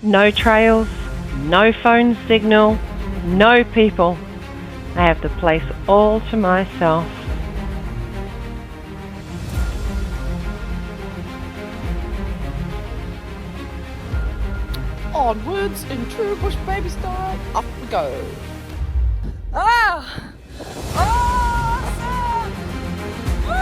No trails, no phone signal, no people. I have the place all to myself. Onwards in true BushBaby style, off we go. Ah! Awesome! Woo!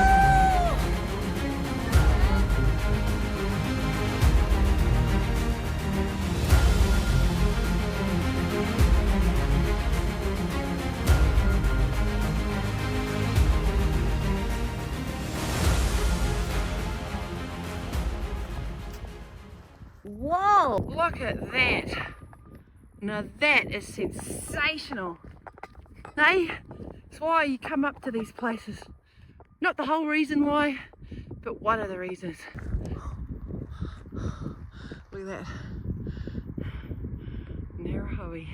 Whoa! Look at that! Now that is sensational! Hey, that's why you come up to these places. Not the whole reason why, but one of the reasons. Look at that. Narahoe.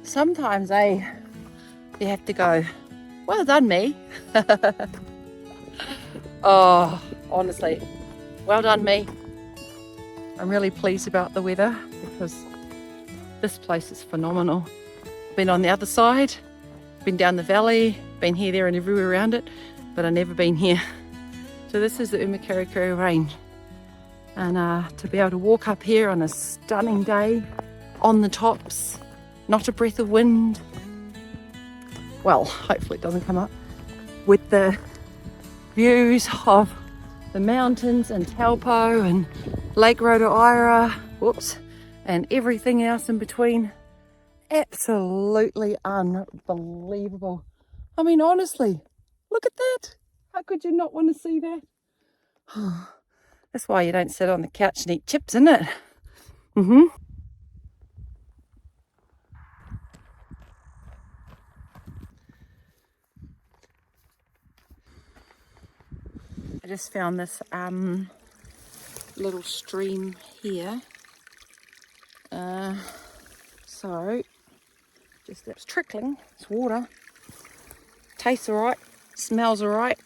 Sometimes, you have to go, well done me. Oh, honestly, well done me. I'm really pleased about the weather because this place is phenomenal. Been on the other side, been down the valley, been here, there and everywhere around it, but I've never been here. So this is the Waipakahihi Range. And to be able to walk up here on a stunning day on the tops, not a breath of wind, well, hopefully it doesn't come up, with the views of the mountains and Taupo and Lake Rotorua, whoops, and everything else in between. Absolutely unbelievable. I mean, honestly, look at that. How could you not want to see that? That's why you don't sit on the couch and eat chips, isn't it? I just found this little stream here. So just it's trickling, it's water. Tastes alright, smells alright.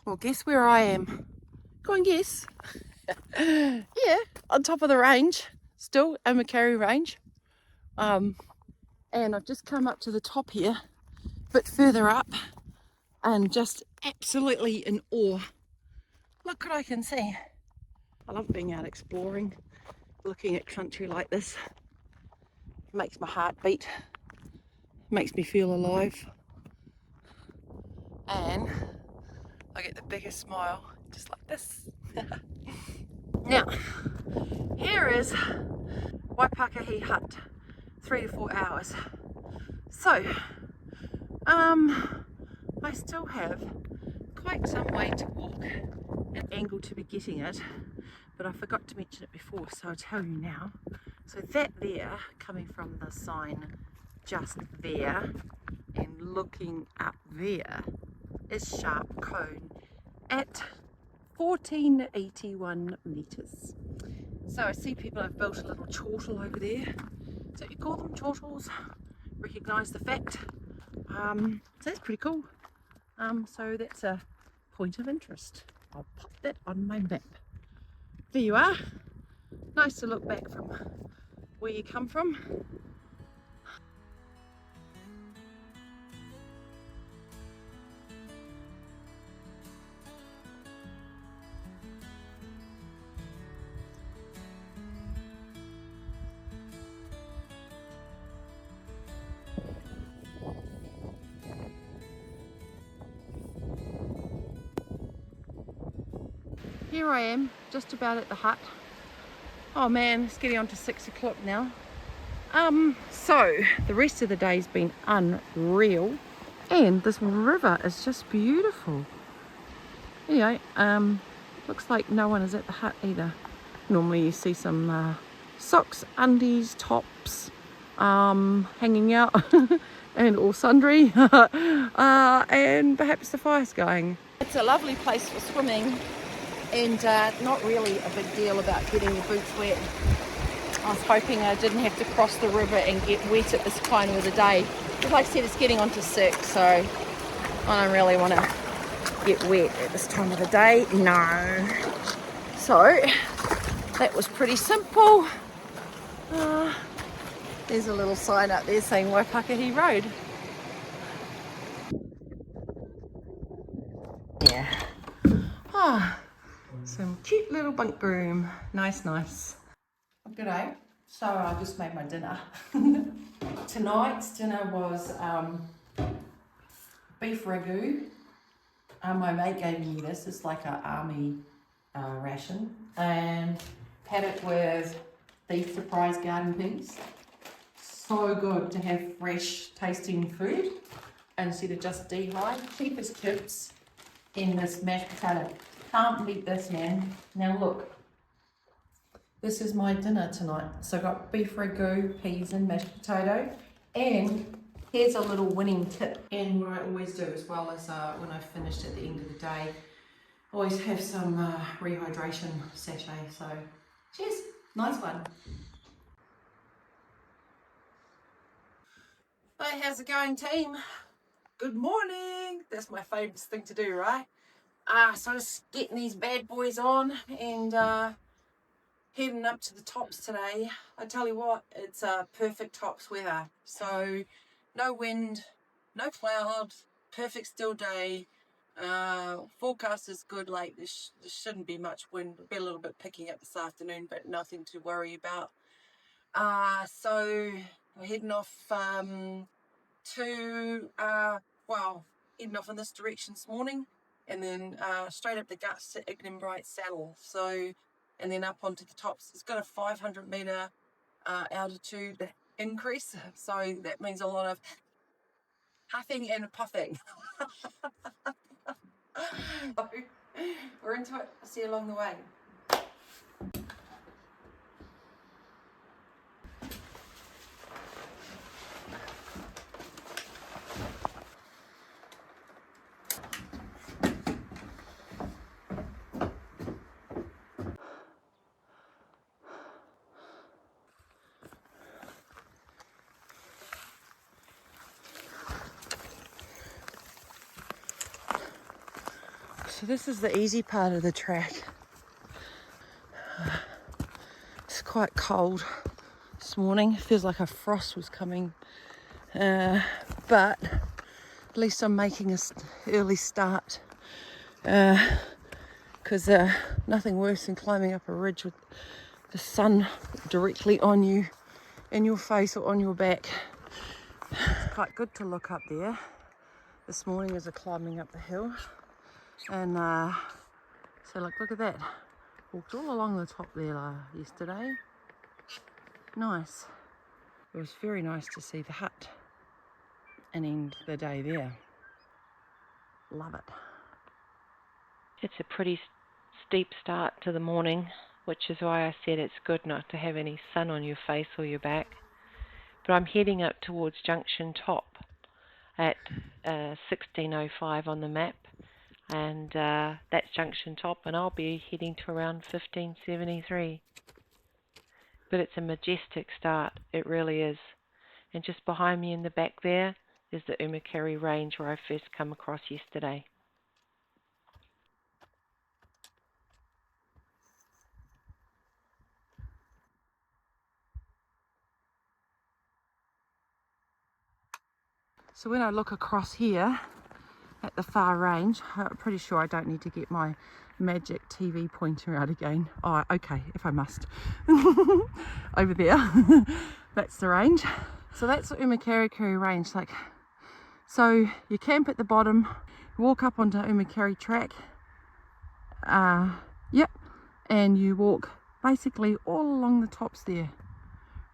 Well, guess where I am? Go and guess. Yeah, on top of the range, still Waipakahihi Range. And I've just come up to the top here, a bit further up, and just absolutely in awe. Look what I can see. I love being out exploring, looking at country like this. It makes my heart beat, makes me feel alive, and I get the biggest smile, just like this. Now, here is Waipakahihi Hut, 3 to 4 hours. So, I still have quite some way to walk and angle to be getting it, but I forgot to mention it before, so I'll tell you now. So that there, coming from the sign just there and looking up there, is Sharp Cone at 1481 metres. So I see people have built a little chortle over there. So you call them chortles, recognise the fact. So that's pretty cool. So that's a point of interest. I'll pop that on my map. There you are. Nice to look back from where you come from. Here I am, just about at the hut. Oh man, it's getting on to 6 o'clock now. So the rest of the day's been unreal, and this river is just beautiful. Anyway, looks like no one is at the hut either. Normally you see some socks, undies, tops hanging out. and all sundry, and perhaps the fire's going. It's a lovely place for swimming, and not really a big deal about getting your boots wet. I was hoping I didn't have to cross the river and get wet at this time of the day. But like I said, it's getting on to 6, so I don't really want to get wet at this time of the day. No. So that was pretty simple. There's a little sign up there saying Waipakahihi Road. Yeah. Some cute little bunk room. Nice, nice. G'day. So I just made my dinner. Tonight's dinner was beef ragout. My mate gave me this. It's like an army ration, and had it with beef surprise garden peas. So good to have fresh tasting food instead of just dehydrated. Cheapest chips in this mashed potato. Can't beat this, man. Now look, this is my dinner tonight. So I've got beef ragout, peas and mashed potato, and here's a little winning tip. And what I always do, as well as when I've finished at the end of the day, I always have some rehydration sachet. So cheers, nice one. Hey, how's it going, team? Good morning. That's my favourite thing to do, right? So just getting these bad boys on and heading up to the tops today. I tell you what, it's perfect tops weather. So no wind, no clouds, perfect still day. Forecast is good. Like there shouldn't be much wind. It'll be a little bit picking up this afternoon, but nothing to worry about. So we're heading off heading off in this direction this morning, and then straight up the guts to Ignimbrite saddle. So, and then up onto the tops. It's got a 500 meter altitude increase, so that means a lot of huffing and puffing. So, we're into it. I'll see you along the way. So this is the easy part of the track. It's quite cold this morning. It feels like a frost was coming. But at least I'm making an early start. Because nothing worse than climbing up a ridge with the sun directly on you, in your face or on your back. It's quite good to look up there this morning as I'm climbing up the hill. And so look at that. Walked all along the top there yesterday. Nice. It was very nice to see the hut and end the day there. Love it. It's a pretty steep start to the morning, which is why I said it's good not to have any sun on your face or your back. But I'm heading up towards Junction Top at 16:05 on the map, and that's Junction Top, and I'll be heading to around 1573. But it's a majestic start, it really is. And just behind me in the back there is the Umakeri Range where I first come across yesterday. So when I look across here at the far range, I'm pretty sure I don't need to get my magic TV pointer out again. Oh, okay, if I must. Over there, that's the range. So that's the Umakeri range. So you camp at the bottom, walk up onto Umakeri track. And you walk basically all along the tops there.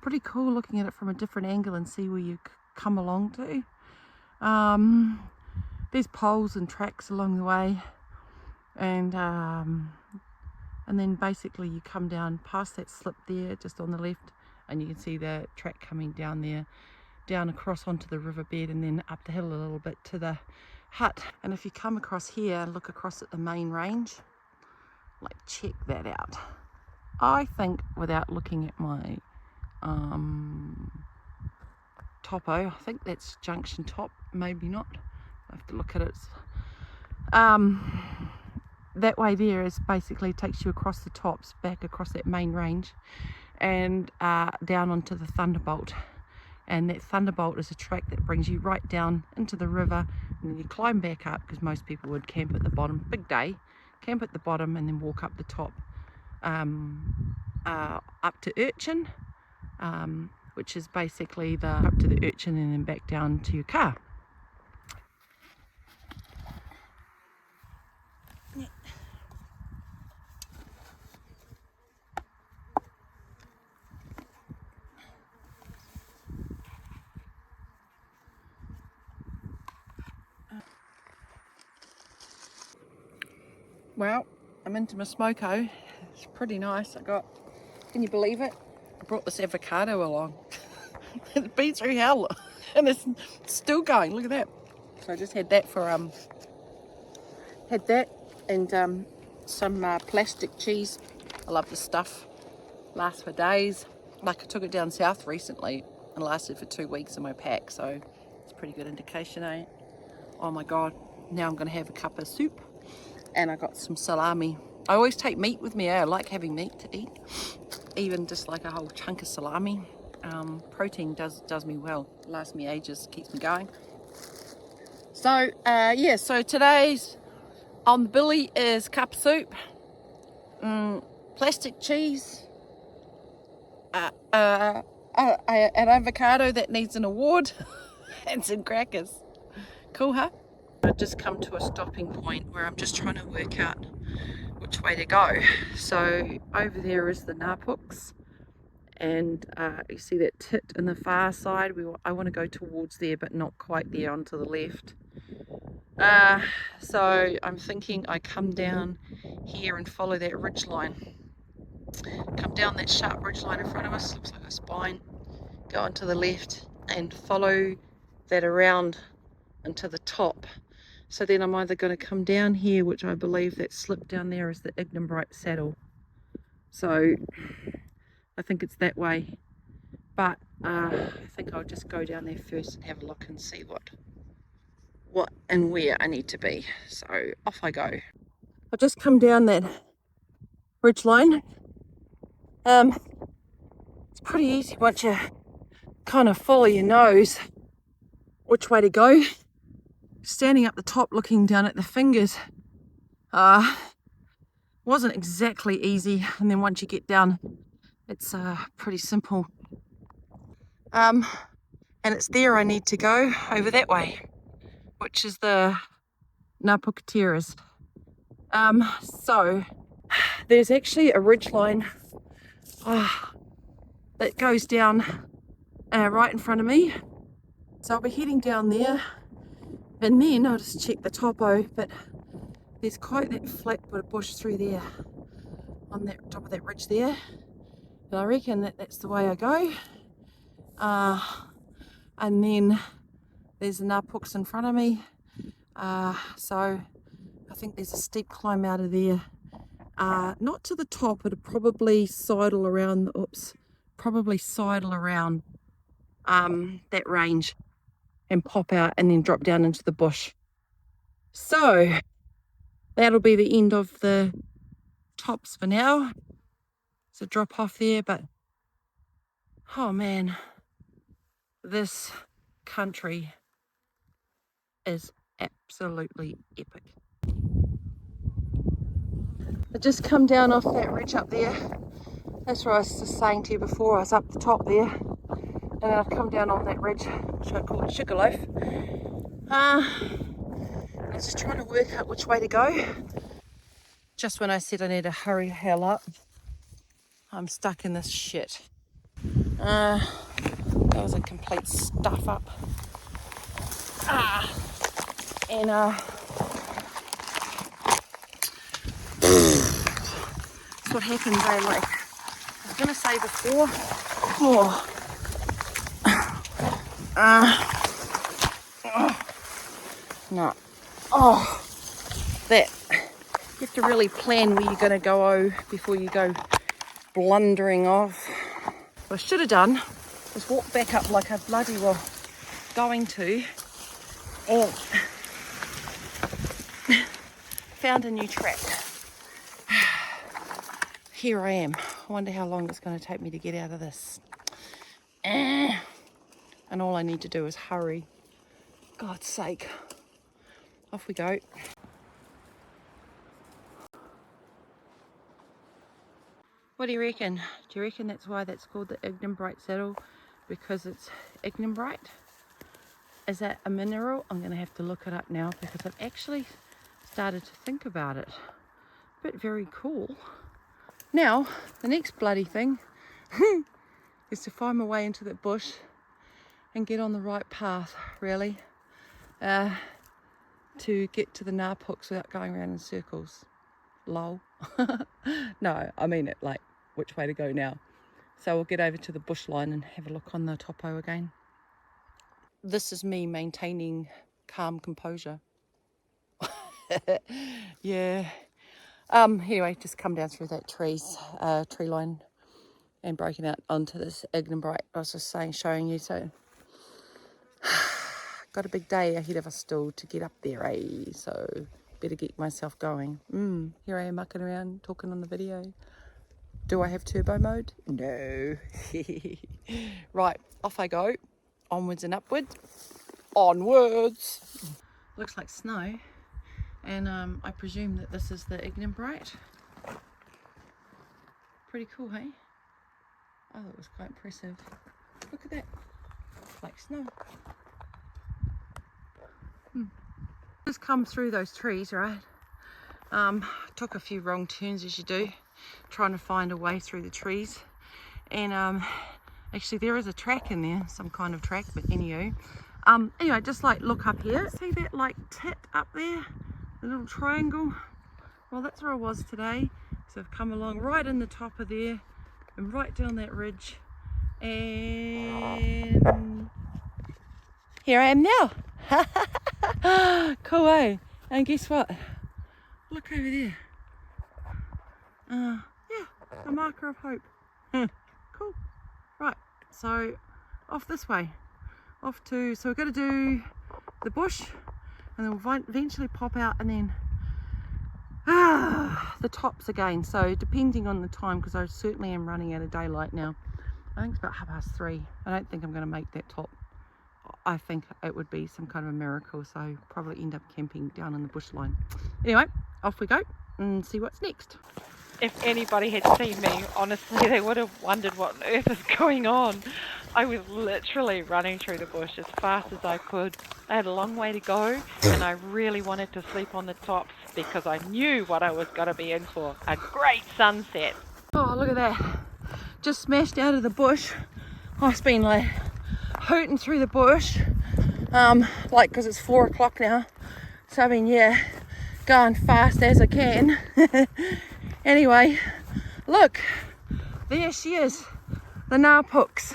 Pretty cool looking at it from a different angle and see where you come along to. There's poles and tracks along the way, and then basically you come down past that slip there just on the left, and you can see the track coming down there. down across onto the riverbed and then up the hill a little bit to the hut. And if you come across here and look across at the main range, like check that out. I think without looking at my topo, I think that's junction top, maybe not. I have to look at it. That way there is basically takes you across the tops, back across that main range and down onto the Thunderbolt. And that Thunderbolt is a track that brings you right down into the river, and then you climb back up, because most people would camp at the bottom, big day, camp at the bottom and then walk up the top up to Urchin, which is basically up to the Urchin and then back down to your car. Well, I'm into my Smoko. It's pretty nice. Can you believe it? I brought this avocado along. It's been through hell and it's still going. Look at that. So I just had that for had that and some plastic cheese. I love this stuff. Lasts for days. Like I took it down south recently and lasted for 2 weeks in my pack, so it's a pretty good indication, eh? Oh my god, now I'm gonna have a cup of soup and I got some salami. I always take meat with me, eh? I like having meat to eat, even just like a whole chunk of salami. Protein does me well, lasts me ages, keeps me going. So yeah, so today's on the billy is cup of soup, plastic cheese, an avocado that needs an award, and some crackers. Cool, huh? I've just come to a stopping point where I'm just trying to work out which way to go. So over there is the Ngapuks, and you see that tit in the far side. I want to go towards there, but not quite there, onto the left. So I'm thinking I come down here and follow that ridgeline. Come down that sharp ridgeline in front of us, looks like a spine. Go onto the left and follow that around into the top. So then I'm either going to come down here, which I believe that slip down there is the Ignimbrite saddle. So I think it's that way. But I think I'll just go down there first and have a look and see what and where I need to be. So off I go. I've just come down that ridge line. It's pretty easy once you kind of follow your nose which way to go. Standing up the top looking down at the fingers wasn't exactly easy, and then once you get down it's pretty simple. And it's there I need to go, over that way, which is the Ngapuketurua. So there's actually a ridge line that goes down right in front of me. So I'll be heading down there, and then I'll just check the topo, but there's quite that flat bit of bush through there on that top of that ridge there. And I reckon that's the way I go. And then there's the Ngapuks in front of me. So I think there's a steep climb out of there. Not to the top, it'll probably sidle around, that range and pop out and then drop down into the bush. So that'll be the end of the tops for now. It's a drop off there, but oh man, this country is absolutely epic. I just come down off that ridge up there. That's where I was just saying to you before, I was up the top there. And then I've come down on that ridge, which I call Sugarloaf. I was just trying to work out which way to go. Just when I said I need to hurry the hell up, I'm stuck in this shit. That was a complete stuff up. And that's what happens, like I was gonna say before, No. Oh, that. You have to really plan where you're going to go before you go blundering off. What I should have done was walk back up like I bloody well going to and found a new track. Here I am. I wonder how long it's going to take me to get out of this. And all I need to do is hurry. God's sake. Off we go. What do you reckon? Do you reckon that's why that's called the Ignimbrite saddle? Because it's Ignimbrite? Is that a mineral? I'm going to have to look it up now because I've actually started to think about it. But very cool. Now, the next bloody thing is to find my way into that bush and get on the right path, really, to get to the Ngapuks without going around in circles. Lol. No, I mean it, like, which way to go now. So we'll get over to the bush line and have a look on the topo again. This is me maintaining calm composure. Yeah. Anyway, just come down through that tree line and breaking out onto this Ignimbrite. I was just showing you, so got a big day ahead of us still to get up there, eh? So better get myself going. Here I am mucking around, talking on the video. Do I have turbo mode? No. Right, off I go. Onwards and upwards. Onwards. Looks like snow. And I presume that this is the Ignimbrite. Pretty cool, hey? Oh, that was quite impressive. Look at that. It's like snow. Just come through those trees, right? Took a few wrong turns as you do, trying to find a way through the trees. And actually there is a track in there, some kind of track, but anyway, just like look up here. See that like tit up there? The little triangle? Well, that's where I was today. So I've come along right in the top of there and right down that ridge. And here I am now. Cool, eh? And guess what? Look over there. Yeah, a marker of hope. Cool. Right, so off this way. So we're going to do the bush and then we'll eventually pop out and then the tops again. So depending on the time, because I certainly am running out of daylight now. I think it's about 3:30. I don't think I'm going to make that top. I think it would be some kind of a miracle, so probably end up camping down in the bush line. Anyway, off we go and see what's next. If anybody had seen me, honestly, they would have wondered what on earth is going on. I was literally running through the bush as fast as I could. I had a long way to go, and I really wanted to sleep on the tops because I knew what I was going to be in for. A great sunset. Oh, look at that. Just smashed out of the bush. I've been like hooting through the bush, because it's 4 o'clock now. So I've been, going fast as I can. Anyway, look, there she is, the Ngapuks,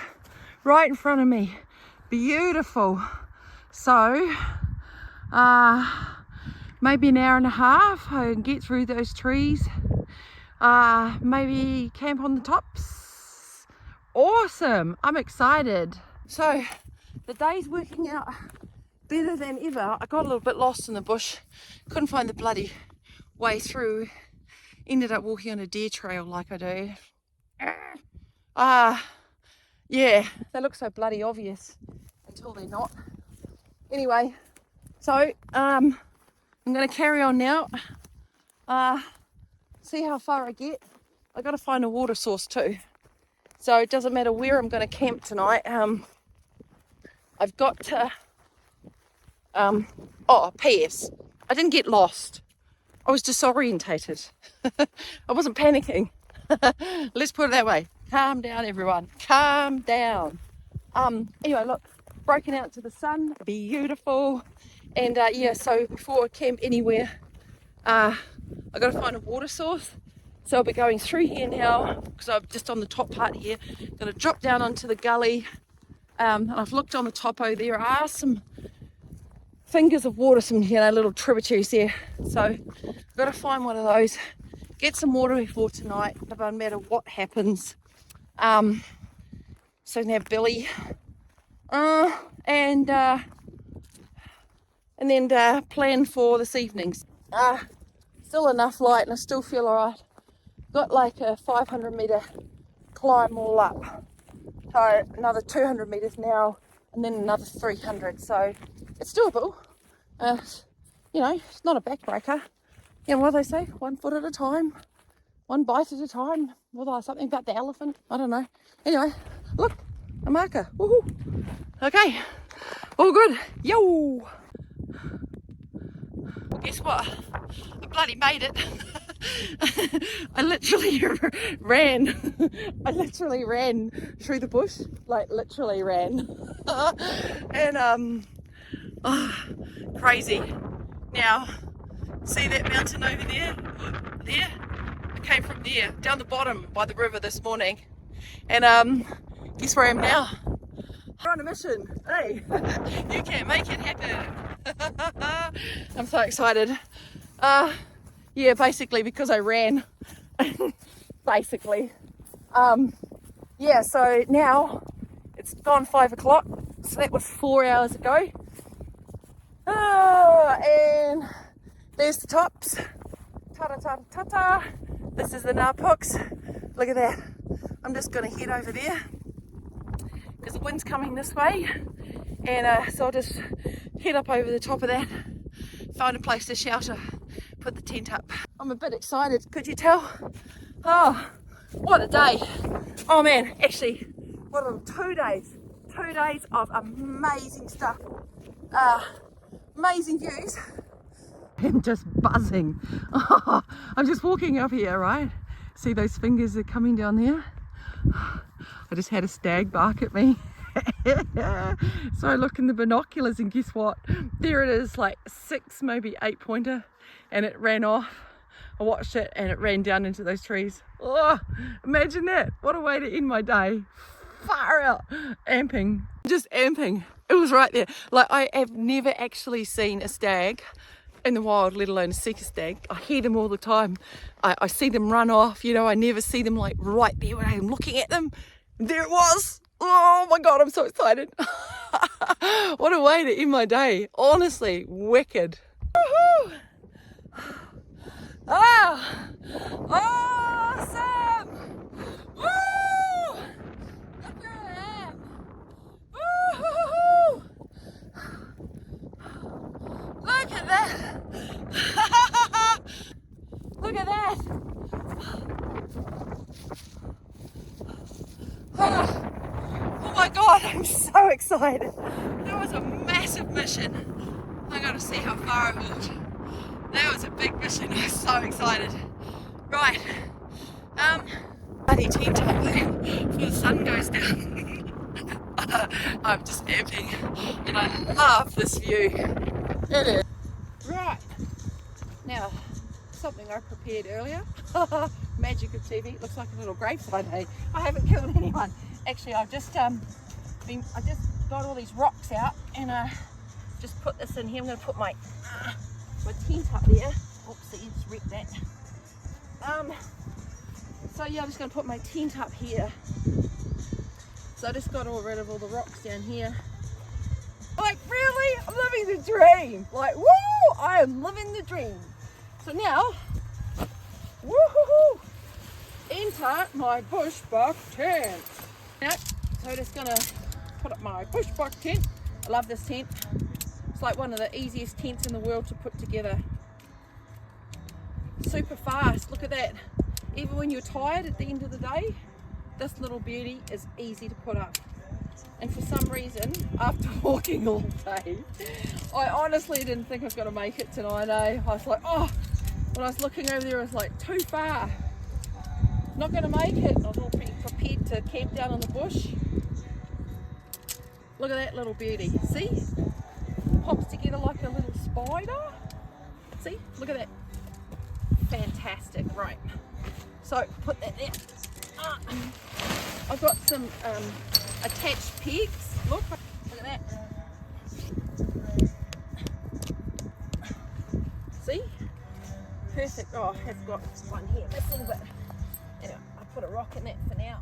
right in front of me. Beautiful. So, maybe an hour and a half, I can get through those trees. Maybe camp on the tops. Awesome, I'm excited. So, the day's working out better than ever. I got a little bit lost in the bush, couldn't find the bloody way through. Ended up walking on a deer trail like I do. Yeah, they look so bloody obvious until they're not. Anyway, so I'm going to carry on now. See how far I get. I got to find a water source too. So it doesn't matter where I'm going to camp tonight. I've got to. P.S. I didn't get lost. I was disorientated. I wasn't panicking. Let's put it that way. Calm down, everyone. Calm down. Anyway, look, broken out to the sun. Beautiful. And so before I camp anywhere, I got to find a water source. So I'll be going through here now because I'm just on the top part here. Going to drop down onto the gully And I've looked on the topo, there are some fingers of water, some little tributaries there. So I've got to find one of those, get some water before tonight, no matter what happens. So I can have Billy. And then plan for this evening's. Still enough light and I still feel alright. Got like a 500 metre climb all up. So another 200 metres now and then another 300. So it's doable. It's not a backbreaker. What do they say? 1 foot at a time. 1 bite at a time. Something about the elephant. I don't know. Anyway, look, a marker. Woohoo. Okay, all good. Yo! Well, guess what? I bloody made it. I literally ran. I literally ran through the bush. Like, literally ran. And, crazy. Now, see that mountain over there? There? I came from there, down the bottom by the river this morning. And, guess where I am now? We're on a mission. Hey, you can make it happen. I'm so excited. Yeah, basically because I ran. Basically. Yeah, so now it's gone 5 o'clock. So that was 4 hours ago. And there's the tops. Ta-ta-ta-ta-ta. This is the Ngapuks. Look at that. I'm just going to head over there because the wind's coming this way, and so I'll just head up over the top of that, find a place to shelter, put the tent up. I'm a bit excited, could you tell? Oh, what a day. Oh man, actually, what are 2 days? 2 days of amazing stuff, amazing views, and just buzzing. Oh, I'm just walking up here, right? See those fingers are coming down there? I just had a stag bark at me. So I look in the binoculars and guess what? There it is, like 6, maybe 8 pointer, and it ran off. I watched it and it ran down into those trees. Oh, imagine that. What a way to end my day. Far out. Amping. Just amping. It was right there. Like, I have never actually seen a stag in the wild, let alone a seeker stag. I hear them all the time. I see them run off, I never see them like right there when I'm looking at them. There it was. Oh my God, I'm so excited. What a way to end my day. Honestly, wicked. Woohoo! Ah! Awesome! Woo! Look where I am. Woo-hoo-hoo-hoo! Look at that! Look at that! Oh my God, I'm so excited. That was a massive mission. I gotta see how far I walked. That was a big mission. I was so excited. Right. Bloody tent up there before the sun goes down. I'm just amping and I love this view. It is. Right. Now, something I prepared earlier. Magic of TV. It looks like a little graveside, hey? I haven't killed anyone. Actually, I just got all these rocks out and just put this in here. I'm going to put my tent up there. Oopsie, just wrecked that. So yeah, I'm just going to put my tent up here. So I just got all rid of all the rocks down here. Like, really? I'm living the dream. Like, woo! I am living the dream. So now, woohoo! Enter my bushbuck tent. Yep. So just gonna put up my bushbuck tent. I love this tent. It's like one of the easiest tents in the world to put together. Super fast. Look at that. Even when you're tired at the end of the day, this little beauty is easy to put up. And for some reason, after walking all day, I honestly didn't think I was going to make it tonight, eh? I was like, oh, when I was looking over there, I was like, too far. Not going to make it. I was all pretty prepared to camp down in the bush. Look at that little beauty. See? Pops together like a little spider. See? Look at that. Fantastic. Right. So, put that there. I've got some attached pegs. Look at that. See? Perfect. Oh, I have got one here missing, but anyway, I'll put a rock in that for now.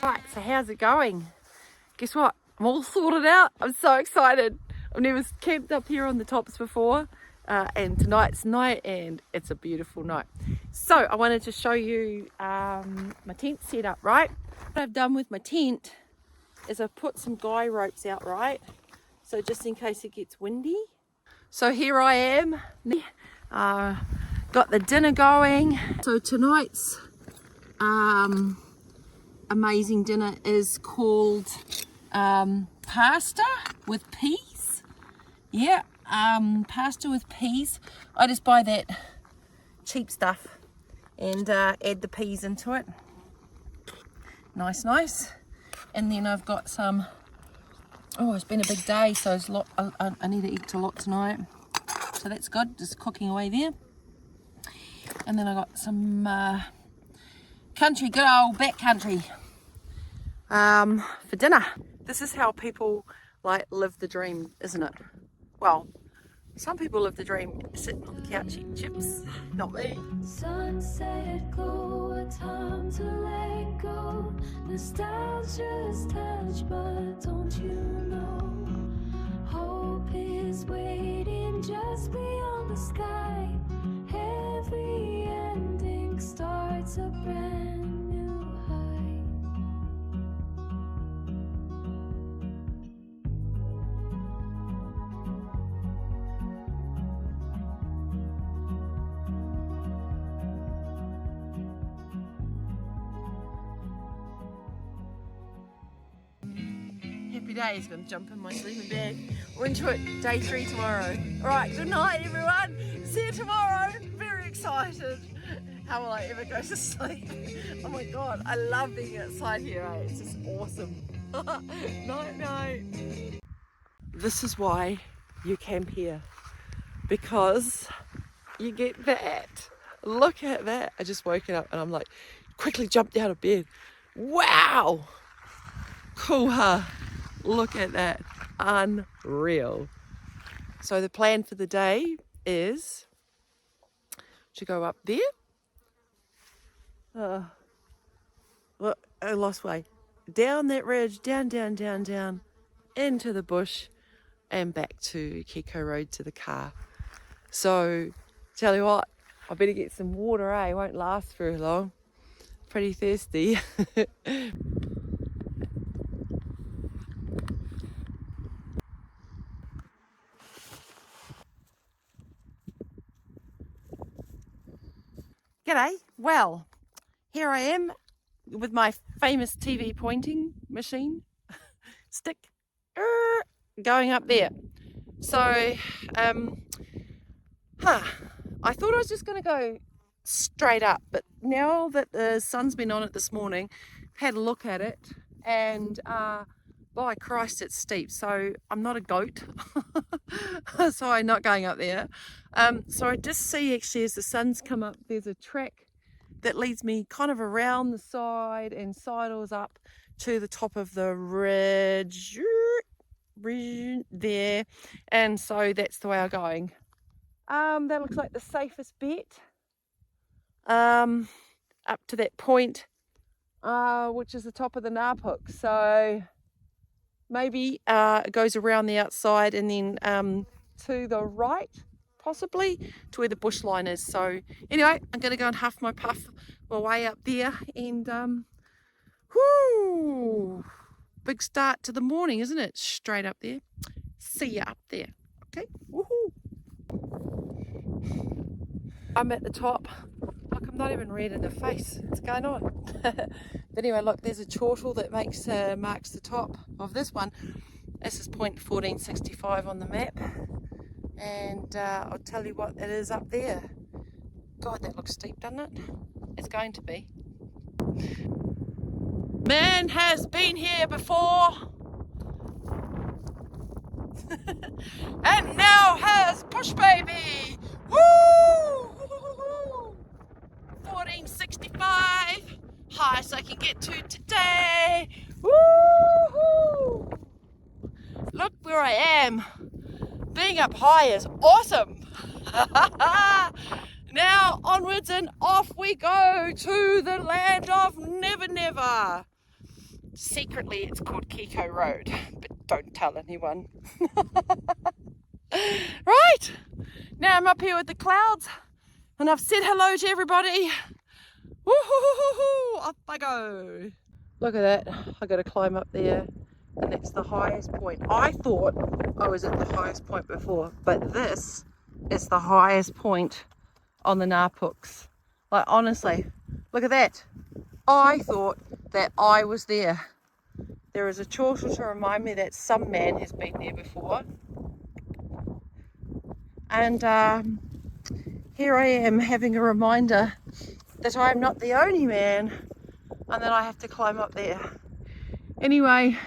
Right, so how's it going? Guess what? I'm all sorted out. I'm so excited. I've never camped up here on the tops before, and tonight's night, and it's a beautiful night. So I wanted to show you my tent setup, right? What I've done with my tent is I've put some guy ropes out, right? So just in case it gets windy. So here I am, got the dinner going. So tonight's amazing dinner is called pasta with peas. Yeah, pasta with peas. I just buy that cheap stuff and add the peas into it. Nice. And then I've got some, oh, it's been a big day, so it's a lot, I need to eat a lot tonight. So that's good, just cooking away there. And then I got some country, good old backcountry for dinner. This is how people like live the dream, isn't it? Well, some people live the dream sitting on the couch eating chips. Not me. Sunset glow, a time to let go. Nostalgia's touch, but don't you know? Hope is waiting just beyond the sky. Every ending starts a brand new high. Happy days, gonna jump in my sleeping bag. We're into it, day 3 tomorrow. Alright, good night everyone. See you tomorrow. Very excited. How will I ever go to sleep? Oh my god, I love being outside here, eh? It's just awesome. Night. This is why you camp here. Because you get that. Look at that. I just woken up and I'm like, quickly jumped out of bed. Wow! Cool, huh? Look at that. Unreal. So the plan for the day is to go up there. Look, I lost way. Down that ridge, down, into the bush and back to Kiko Road to the car. So, tell you what, I better get some water, eh? It won't last very long. Pretty thirsty. G'day. Well, here I am with my famous TV pointing machine stick going up there. So, I thought I was just going to go straight up, but now that the sun's been on it this morning, had a look at it, and by Christ, it's steep. So I'm not a goat, so I'm not going up there. So I just see actually as the sun's come up, there's a track that leads me kind of around the side and sidles up to the top of the ridge there, and so that's the way I'm going. That looks like the safest bet up to that point, which is the top of the Ngapuk. So maybe it goes around the outside and then to the right, possibly to where the bush line is. So anyway, I'm going to go and huff my puff my way up there, and whoo, big start to the morning, isn't it? Straight up there. See you up there. Okay. Woohoo. I'm at the top. Look, I'm not even red in the face. What's going on? But anyway, look, there's a chortle that marks the top of this one. This is point 1465 on the map. And I'll tell you what it is up there. God, that looks steep, doesn't it? It's going to be. Man has been here before. And now has BushBaby. Woo! 1465. Highest I can get to today. Woo! Look where I am. Being up high is awesome. Now onwards and off we go to the land of Never Never. Secretly it's called Kiko Road, but don't tell anyone. Right, now I'm up here with the clouds and I've said hello to everybody. Woo-hoo-hoo-hoo-hoo, off I go. Look at that, I got to climb up there and it's the highest point. I thought I was at the highest point before, but this is the highest point on the Ngapuks. Like honestly, look at that. I thought that I was there. There is a chortle to remind me that some man has been there before. And here I am having a reminder that I'm not the only man and that I have to climb up there. Anyway,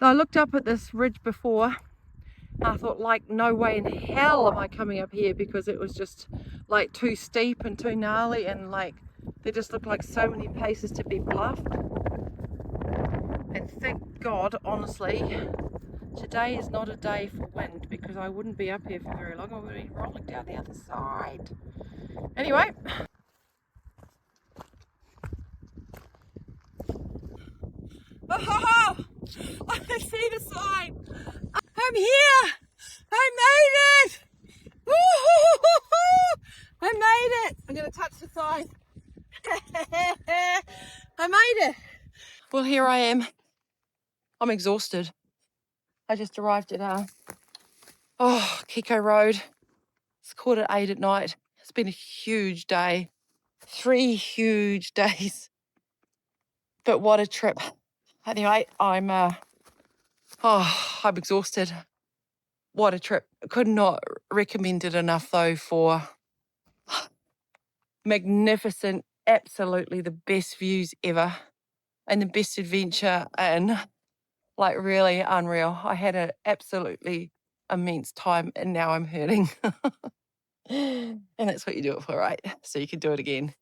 I looked up at this ridge before and I thought, like, no way in hell am I coming up here, because it was just like too steep and too gnarly, and like they just looked like so many places to be bluffed. And thank God, honestly, today is not a day for wind, because I wouldn't be up here for very long. I would be rolling down the other side. Anyway. Oh, I see the sign. I'm here. I made it. Woo-hoo-hoo-hoo. I made it. I'm going to touch the sign. I made it. Well, here I am. I'm exhausted. I just arrived at Kiko Road. It's quarter to 8 at night. It's been a huge day. 3 huge days. But what a trip. Anyway, I'm exhausted. What a trip. Could not recommend it enough though, for magnificent, absolutely the best views ever and the best adventure, and like really unreal. I had an absolutely immense time and now I'm hurting. And that's what you do it for, right? So you can do it again.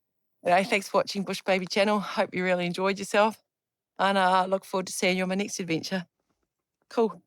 Anyway, thanks for watching BushBaby channel. Hope you really enjoyed yourself, and I look forward to seeing you on my next adventure. Cool.